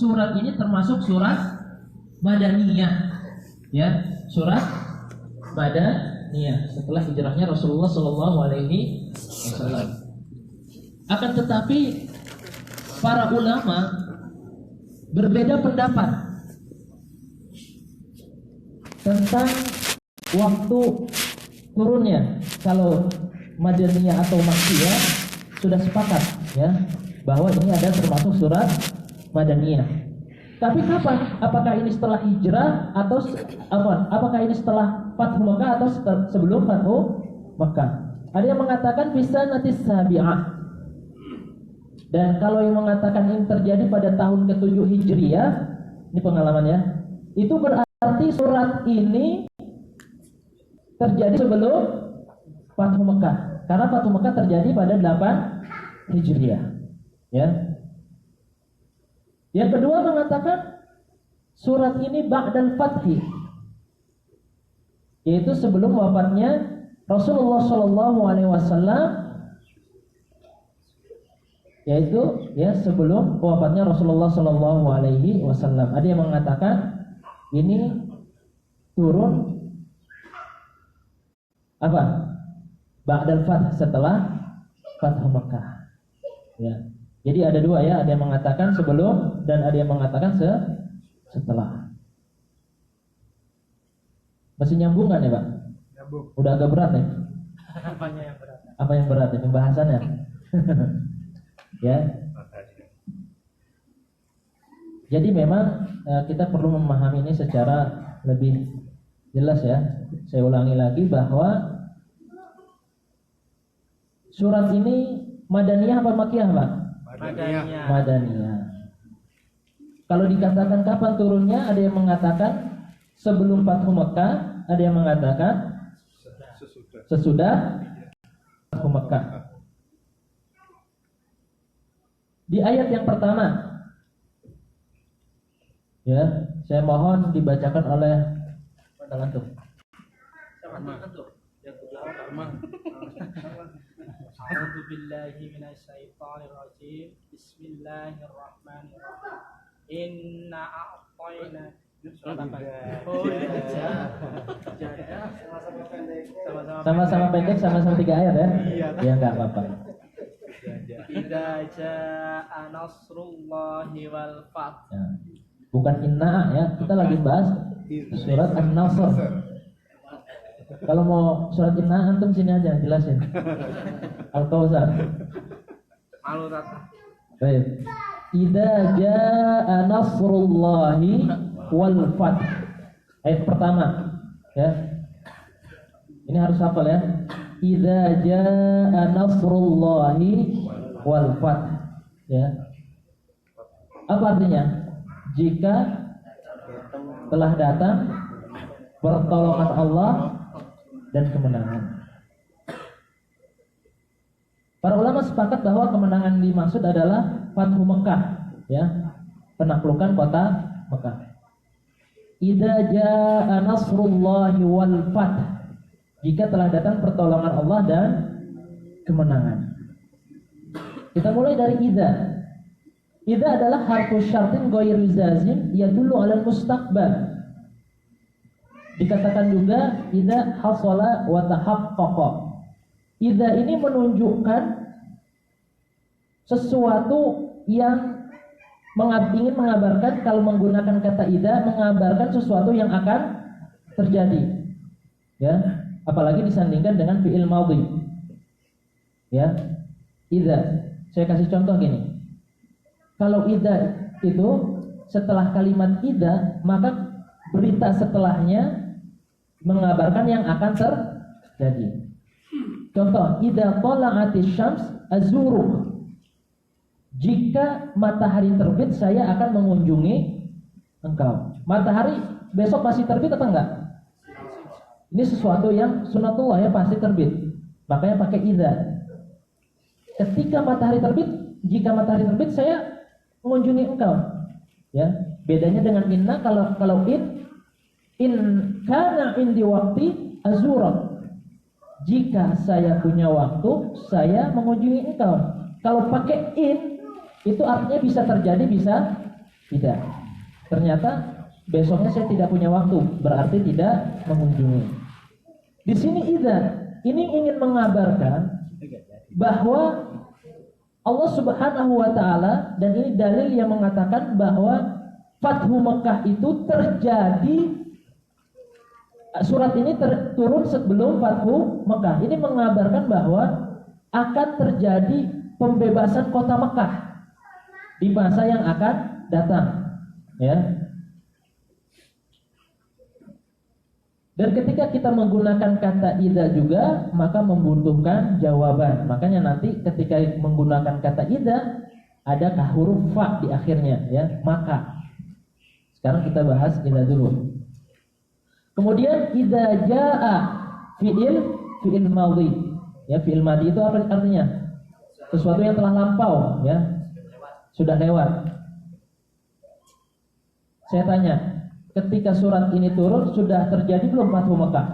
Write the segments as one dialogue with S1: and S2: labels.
S1: surat ini termasuk surat Madaniyah, ya, surat Madaniyah setelah hijrahnya Rasulullah Shallallahu Alaihi Wasallam. Akan tetapi para ulama berbeda pendapat tentang waktu turunnya. Kalau Madaniyah atau Makkiyah sudah sepakat, ya, bahwa ini ada termasuk surat Madaniyah. Tapi kapan? Apakah ini setelah hijrah atau apakah ini setelah Fathu Makkah atau sebelum Fathu Makkah? Ada yang mengatakan bisa nanti sabi'ah. Dan kalau yang mengatakan ini terjadi pada tahun ke-7 Hijriyah, ini pengalamannya, itu berarti surat ini terjadi sebelum Fathu Makkah. Karena Fathu Makkah terjadi pada 8 Hijriyah. Ya. Yang kedua mengatakan surat ini ba'dal fathi, yaitu sebelum wafatnya Rasulullah Shallallahu Alaihi Wasallam, yaitu ya sebelum wafatnya Rasulullah Shallallahu Alaihi Wasallam. Ada yang mengatakan ini turun apa? Ba'dal fath, setelah Fathu Makkah. Ya. Jadi ada dua, ya, ada yang mengatakan sebelum dan ada yang mengatakan setelah. Masih nyambung kan ya, Pak? Nyambung. Udah agak berat nih. Apanya yang berat? Apa yang berat ya, pembahasannya? Ya. Jadi memang kita perlu memahami ini secara lebih jelas, ya. Saya ulangi lagi bahwa surat ini Madaniyah apa Makkiyah, Pak? Madaniyah. Kalau dikatakan kapan turunnya, ada yang mengatakan sebelum Fathu Makkah, ada yang mengatakan sesudah Fathu Makkah. Di ayat yang pertama, ya, saya mohon dibacakan oleh antum.
S2: A'udzu billahi minasyaitonir rajim. Bismillahirrahmanirrahim. Inna a'tayna
S1: sama-sama pendek, sama-sama 3 ayat, ya? Ya, enggak apa-apa.
S2: Idza jaa nasrullahi wal fath.
S1: Ya. Bukan inna, ya. Kita lagi bahas surat An-Nasr. Kalau mau surat inna, antum sini aja jelasin. Al-Kautsar.
S2: Malu rata.
S1: Baik. Idza jaa nasrullahi wal fath. Ayat pertama, ya. Ini harus hafal, ya. Idza jaa nasrullahi wal fath. Ya. Apa artinya? Jika telah datang pertolongan Allah dan kemenangan. Para ulama sepakat bahwa kemenangan dimaksud adalah Fathu Makkah, ya, penaklukan kota Mekah. Idza jaa nasrullahi wal fath, jika telah datang pertolongan Allah dan kemenangan. Kita mulai dari idza. Idza adalah harfu syartin ghairu jazim yadullu 'alal mustaqbal. Dikatakan juga idza hasala wa tahaqqaqa. Idza ini menunjukkan sesuatu yang ingin mengabarkan, kalau menggunakan kata idza, mengabarkan sesuatu yang akan terjadi. Ya, apalagi disandingkan dengan fi'il madhi. Ya. Idza. Saya kasih contoh gini. Kalau idza itu setelah kalimat idza, maka berita setelahnya mengabarkan yang akan terjadi. Contoh, idza tala'atis syams azuruk. Jika matahari terbit, saya akan mengunjungi engkau. Matahari besok masih terbit apa enggak? Ini sesuatu yang sunatullah, ya, pasti terbit. Makanya pakai idza. Ketika matahari terbit, jika matahari terbit, saya mengunjungi engkau. Ya, bedanya dengan inna, kalau in kana indi waqti azura. Jika saya punya waktu, saya mengunjungi engkau. Kalau pakai in, itu artinya bisa terjadi, bisa Tidak. Ternyata besoknya saya tidak punya waktu, berarti tidak mengunjungi. Di sini idza ini ingin mengabarkan bahwa Allah Subhanahu wa taala, dan ini dalil yang mengatakan bahwa Fathu Mekah itu terjadi, surat ini turun sebelum Fathu Mekah. Ini mengabarkan bahwa akan terjadi pembebasan kota Mekah di masa yang akan datang, ya. Dan ketika kita menggunakan kata idza juga, maka membutuhkan jawaban. Makanya nanti ketika menggunakan kata idza, adakah huruf fa di akhirnya, ya, maka. Sekarang kita bahas idza dulu. Kemudian idza jaa fi'il madhi. Ya, fi'il madhi itu apa artinya? Sesuatu yang telah lampau, ya. Sudah lewat. Saya tanya, ketika surat ini turun sudah terjadi belum Fathu Mekah?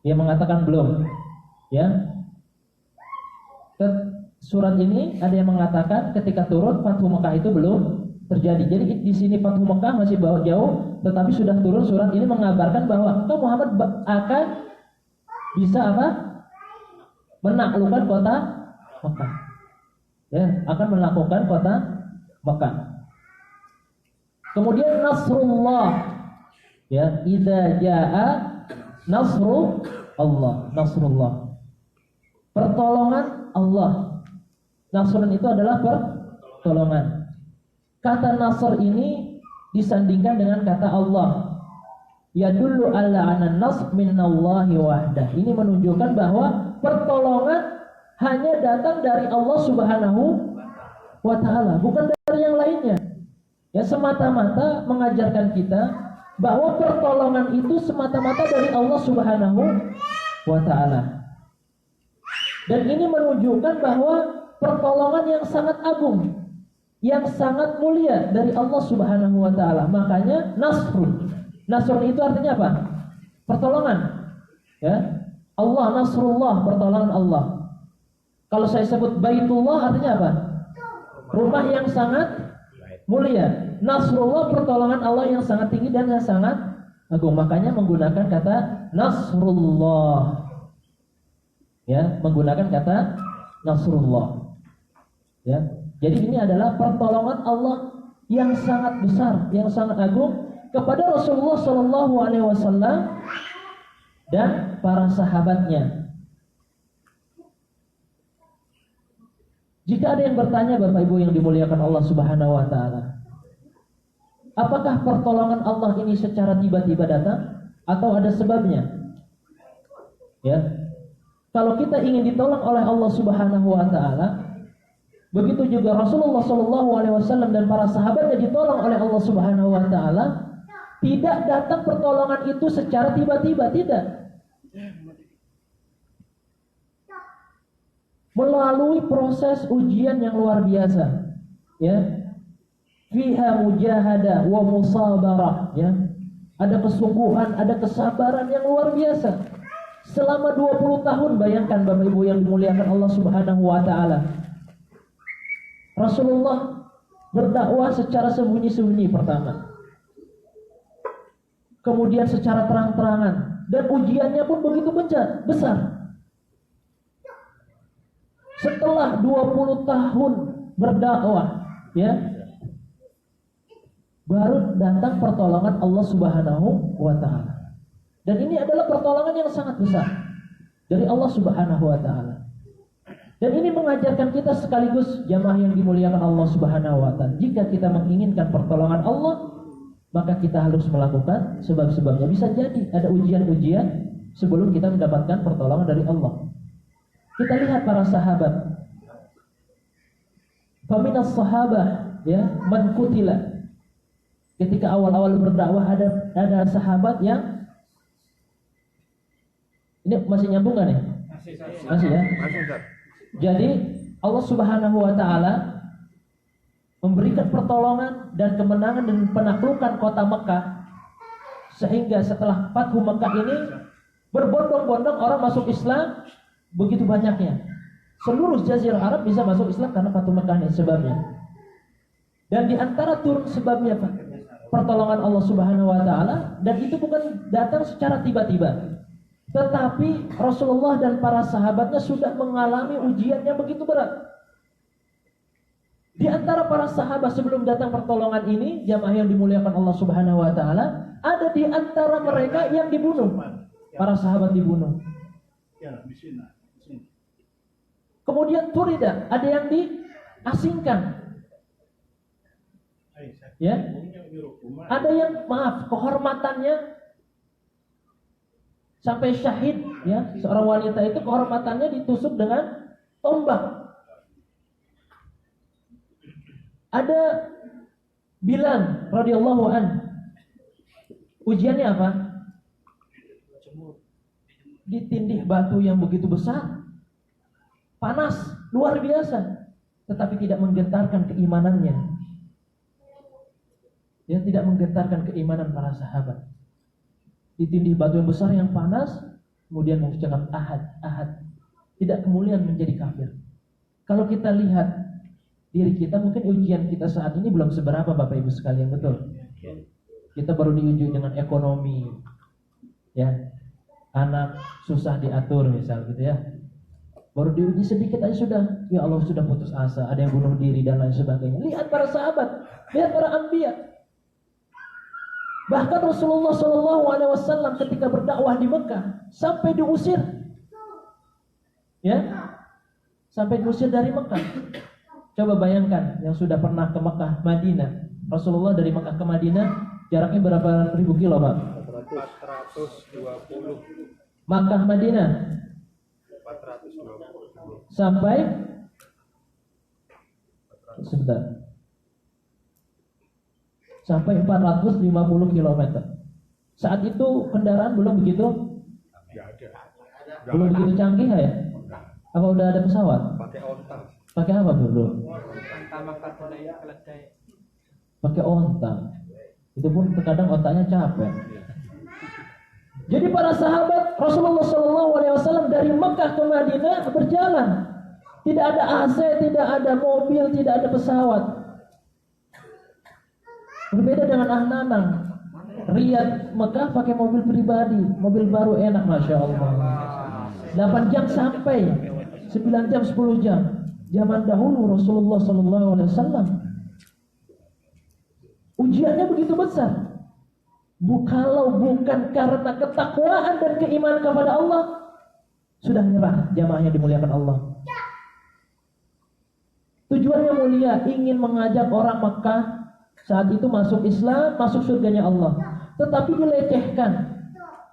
S1: Dia mengatakan belum, ya. Surat ini ada yang mengatakan ketika turun Fathu Mekah itu belum terjadi. Jadi di sini Fathu Mekah masih jauh, tetapi sudah turun surat ini mengabarkan bahwa engkau Muhammad akan bisa apa? Menaklukkan kota Mekah. Ya, akan menaklukkan kota Mekah. Kemudian Nasrullah, ya, idza jaa Nasrullah, Nasrullah, pertolongan Allah. Nasrun itu adalah pertolongan. Kata Nasr ini disandingkan dengan kata Allah. Yadullu ala anna nasr minallahi wahdah. Ini menunjukkan bahwa pertolongan hanya datang dari Allah Subhanahu wa taala, bukan dari yang lainnya. Ya, semata-mata mengajarkan kita bahwa pertolongan itu semata-mata dari Allah Subhanahu wa taala. Dan ini menunjukkan bahwa pertolongan yang sangat agung, yang sangat mulia dari Allah Subhanahu wa taala. Makanya Nasrun. Nasrun itu artinya apa? Pertolongan. Ya. Allah, Nasrullah, pertolongan Allah. Kalau saya sebut Baitullah artinya apa? Rumah yang sangat mulia. Nasrullah, pertolongan Allah yang sangat tinggi dan yang sangat agung. Makanya menggunakan kata Nasrullah. Ya, menggunakan kata Nasrullah. Ya. Jadi ini adalah pertolongan Allah yang sangat besar, yang sangat agung kepada Rasulullah Shallallahu Alaihi Wasallam dan para sahabatnya. Jika ada yang bertanya, Bapak Ibu yang dimuliakan Allah Subhanahu Wa Taala, apakah pertolongan Allah ini secara tiba-tiba datang atau ada sebabnya? Ya, kalau kita ingin ditolong oleh Allah Subhanahu Wa Taala, begitu juga Rasulullah Shallallahu Alaihi Wasallam dan para sahabatnya ditolong oleh Allah Subhanahu Wa Taala. Tidak datang pertolongan itu secara tiba-tiba, tidak. Melalui proses ujian yang luar biasa, ya. Fiha mujahadah wa musabarah, ya. Ada kesungguhan, ada kesabaran yang luar biasa. Selama 20 tahun, bayangkan Bapak Ibu yang dimuliakan Allah Subhanahu wa taala. Rasulullah berdakwah secara sembunyi-sembunyi pertama. Kemudian secara terang-terangan, dan ujiannya pun begitu besar. Setelah 20 tahun berdakwah, ya, baru datang pertolongan Allah Subhanahu wa taala. Dan ini adalah pertolongan yang sangat besar dari Allah Subhanahu wa taala. Dan ini mengajarkan kita sekaligus jamaah yang dimuliakan Allah Subhanahu wa taala, jika kita menginginkan pertolongan Allah, maka kita harus melakukan sebab-sebabnya. Bisa jadi ada ujian-ujian sebelum kita mendapatkan pertolongan dari Allah. Kita lihat para sahabat. Faminas sahabah, ya, man kutila. Ketika awal-awal berdakwah ada sahabat yang, ini masih nyambung kan ya? Masih ya? Jadi Allah Subhanahu wa taala memberikan pertolongan dan kemenangan dan penaklukan kota Mekah, sehingga setelah Fathu Mekah ini berbondong-bondong orang masuk Islam begitu banyaknya. Seluruh Jazirah Arab bisa masuk Islam karena Fathu Mekah ini sebabnya. Dan di antara turun sebabnya Pak, pertolongan Allah Subhanahu wa taala, dan itu bukan datang secara tiba-tiba. Tetapi Rasulullah dan para sahabatnya sudah mengalami ujian yang begitu berat. Di antara para sahabat sebelum datang pertolongan ini, jamaah yang dimuliakan Allah Subhanahu wa taala, ada di antara mereka yang dibunuh. Para sahabat dibunuh. Kemudian turida, ada yang diasingkan. Ya. Ada yang kehormatannya sampai syahid, ya. Seorang wanita itu kehormatannya ditusuk dengan tombak. Ada Bilal radhiyallahu an. Ujiannya apa? Ditindih batu yang begitu besar. Panas, luar biasa. Tetapi tidak menggetarkan keimanannya. Dia tidak menggetarkan keimanan para sahabat. Ditindih batu yang besar yang panas, kemudian mengucapkan ahad, ahad. Tidak kemudian menjadi kafir. Kalau kita lihat diri kita, mungkin ujian kita saat ini belum seberapa Bapak Ibu sekalian, betul? Kita baru diuji dengan ekonomi, ya, anak susah diatur misal gitu ya. Baru diuji sedikit aja sudah, ya Allah sudah putus asa, ada yang bunuh diri dan lain sebagainya. Lihat para sahabat, lihat para anbiya. Bahkan Rasulullah SAW ketika berdakwah di Mekah sampai diusir, ya, sampai diusir dari Mekah. Coba bayangkan yang sudah pernah ke Mekah, Madinah. Rasulullah dari Mekah ke Madinah jaraknya berapa ribu kilo, Pak?
S2: 420.
S1: Makkah Madinah
S2: 420.
S1: sampai sebentar. Sampai 450 km. Saat itu kendaraan belum begitu? Belum begitu canggih ya? Apa udah ada pesawat?
S2: Pakai onta.
S1: Pakai apa dulu?
S2: Onta makan keledai.
S1: Pakai onta. Itu pun terkadang otaknya capek. Jadi para sahabat Rasulullah SAW dari Mekah ke Madinah berjalan. Tidak ada AC, tidak ada mobil, tidak ada pesawat. Berbeda dengan Nanang. Riyadh Mekah pakai mobil pribadi, mobil baru enak, Masya Allah. 8 jam sampai, 9 jam, 10 jam. Zaman dahulu Rasulullah SAW ujiannya begitu besar. Kalau bukan karena ketakwaan dan keimanan kepada Allah, sudah nyerah jamaah yang dimuliakan Allah. Tujuannya mulia, ingin mengajak orang Mekah saat itu masuk Islam, masuk surganya Allah. Tetapi dilecehkan,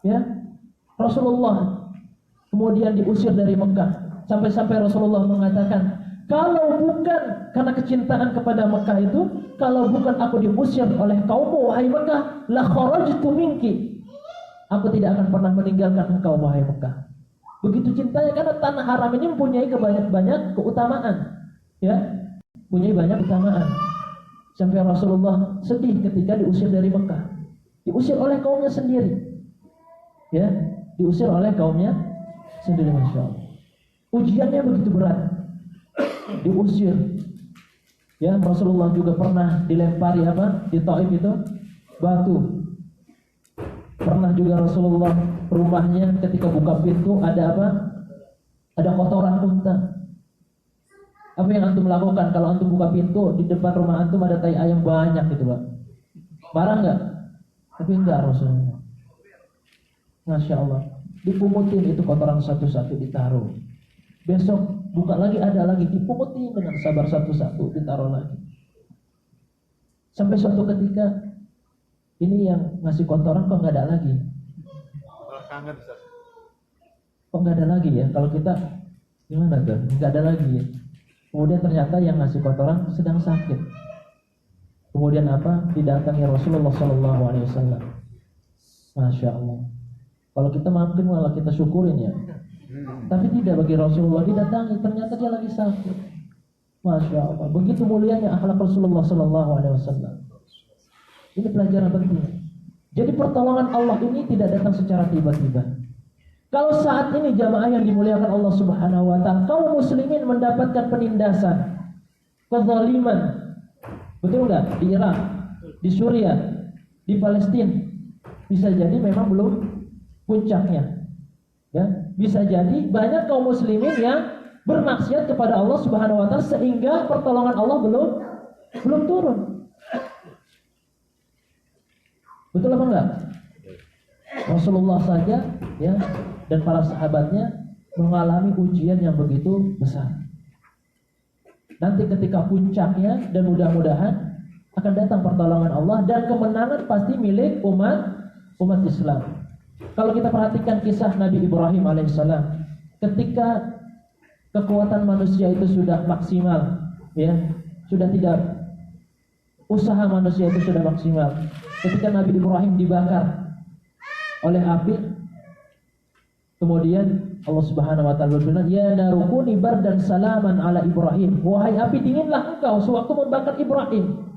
S1: ya. Rasulullah kemudian diusir dari Mekah. Sampai-sampai Rasulullah mengatakan, kalau bukan karena kecintaan kepada Mekah itu, kalau bukan aku diusir oleh kaummu wahai Mekah, la kharajtu minki. Aku tidak akan pernah meninggalkan engkau wahai Mekah. Begitu cintanya, karena tanah haram ini mempunyai banyak keutamaan, ya, mempunyai banyak keutamaan. Sampai Rasulullah sedih ketika diusir dari Mekah. Diusir oleh kaumnya sendiri, ya, diusir oleh kaumnya sendiri, Masya Allah. Ujiannya begitu berat, diusir. Ya, Rasulullah juga pernah dilempari di Taif itu batu. Pernah juga Rasulullah rumahnya ketika buka pintu ada Ada kotoran unta. Apa yang antum lakukan kalau antum buka pintu di depan rumah antum ada tai ayam banyak gitu, Pak? Marah enggak? Tapi enggak Rasulullah. Masya Allah. Dipungutin itu kotoran satu-satu ditaruh. Besok buka lagi, ada lagi, dipungutin dengan sabar satu-satu, ditaruh lagi. Sampai suatu ketika ini yang ngasih kotoran kok nggak ada lagi.
S2: Kangen, Ustaz.
S1: Kok nggak ada lagi ya? Kalau kita gimana tuh? Nggak ada lagi ya. Kemudian ternyata yang ngasih kotoran sedang sakit. Kemudian didatangi Rasulullah SAW. Masya Allah. Kalau kita mungkin malah kita syukurin ya. Tapi tidak, bagi Rasulullah didatangi, ternyata dia lagi sakit. Masya Allah. Begitu mulianya akhlak Rasulullah SAW. Ini pelajaran penting. Jadi pertolongan Allah ini tidak datang secara tiba-tiba. Kalau saat ini jamaah yang dimuliakan Allah Subhanahu wa taala, kaum muslimin mendapatkan penindasan, kezaliman, Betul nggak? Di Irak, di Suriah, di Palestina. Bisa jadi memang belum puncaknya. Ya, bisa jadi banyak kaum muslimin yang bermaksiat kepada Allah Subhanahu wa taala sehingga pertolongan Allah belum turun. Betul apa enggak? Rasulullah saja ya dan para sahabatnya mengalami ujian yang begitu besar. Nanti ketika puncaknya dan mudah-mudahan akan datang pertolongan Allah dan kemenangan pasti milik umat Islam. Kalau kita perhatikan kisah Nabi Ibrahim alaihissalam, ketika kekuatan manusia itu sudah maksimal, ya, sudah tidak, usaha manusia itu sudah maksimal. Ketika Nabi Ibrahim dibakar oleh api, kemudian Allah Subhanahu wa taala berfirman, "Ya narukuni bardan salaman ala Ibrahim." Wahai api, dinginlah engkau sewaktu membakar Ibrahim.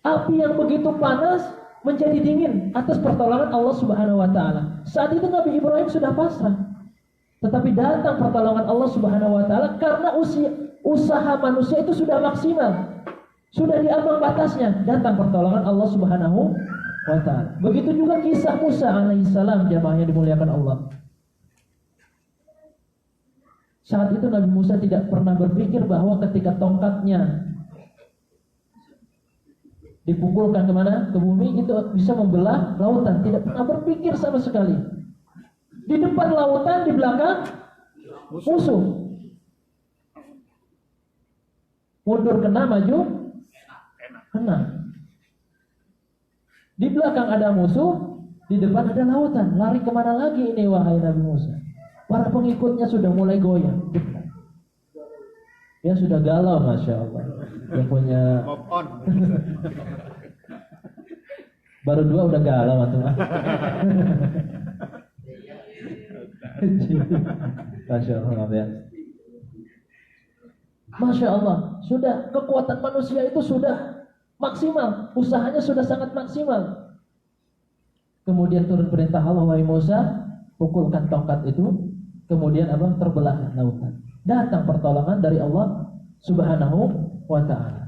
S1: Api yang begitu panas menjadi dingin atas pertolongan Allah Subhanahu wa taala. Saat itu Nabi Ibrahim sudah pasrah. Tetapi datang pertolongan Allah Subhanahu wa taala karena usaha manusia itu sudah maksimal. Sudah di ambang batasnya, datang pertolongan Allah Subhanahu wa taala. Begitu juga kisah Musa alaihissalam, jamaah yang dimuliakan Allah. Saat itu Nabi Musa tidak pernah berpikir bahwa ketika tongkatnya dipukulkan kemana? Ke bumi, itu bisa membelah lautan. Tidak pernah berpikir sama sekali. Di depan lautan, di belakang musuh. Mundur kena, maju kena. Di belakang ada musuh, di depan ada lautan. Lari kemana lagi ini wahai Nabi Musa? Para pengikutnya sudah mulai goyang. Ya sudah galau, Masya Allah. Yang punya baru 2 udah galau antum. Masya Allah ya. Masya Allah, sudah kekuatan manusia itu sudah maksimal, usahanya sudah sangat maksimal. Kemudian turun perintah Allah, wahai Musa, pukulkan tongkat itu. Kemudian apa? Terbelah lautan. Datang pertolongan dari Allah Subhanahu wa ta'ala.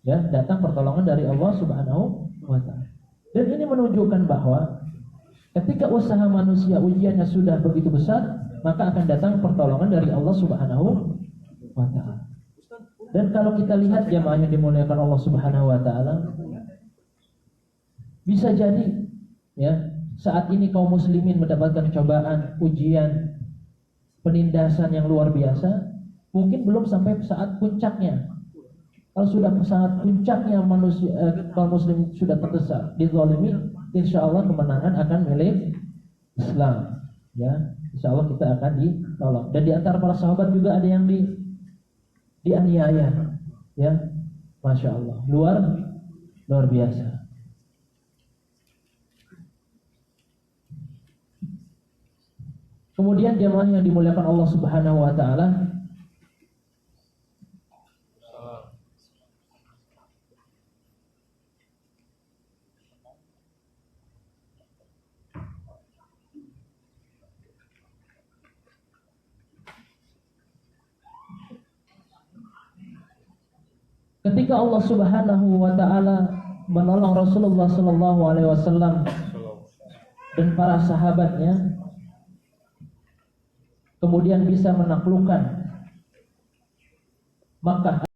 S1: Ya, datang pertolongan dari Allah Subhanahu wa ta'ala. Dan ini menunjukkan bahwa ketika usaha manusia ujiannya sudah begitu besar, maka akan datang pertolongan dari Allah Subhanahu wa ta'ala. Dan kalau kita lihat jamaah yang dimuliakan Allah Subhanahu wa ta'ala, bisa jadi ya, saat ini kaum muslimin mendapatkan cobaan, ujian, penindasan yang luar biasa, mungkin belum sampai saat puncaknya. Kalau sudah saat puncaknya manusia, kaum muslim sudah terdesak, dizalimi, insya Allah kemenangan akan milik Islam. Ya, insya Allah kita akan ditolong. Dan di antara para sahabat juga ada yang dianiaya. Ya, Masya Allah, luar biasa. Kemudian jemaah yang dimuliakan Allah Subhanahu wa ta'ala, ketika Allah Subhanahu wa ta'ala menolong Rasulullah sallallahu alaihi wasallam dan para sahabatnya, kemudian bisa menaklukkan Makkah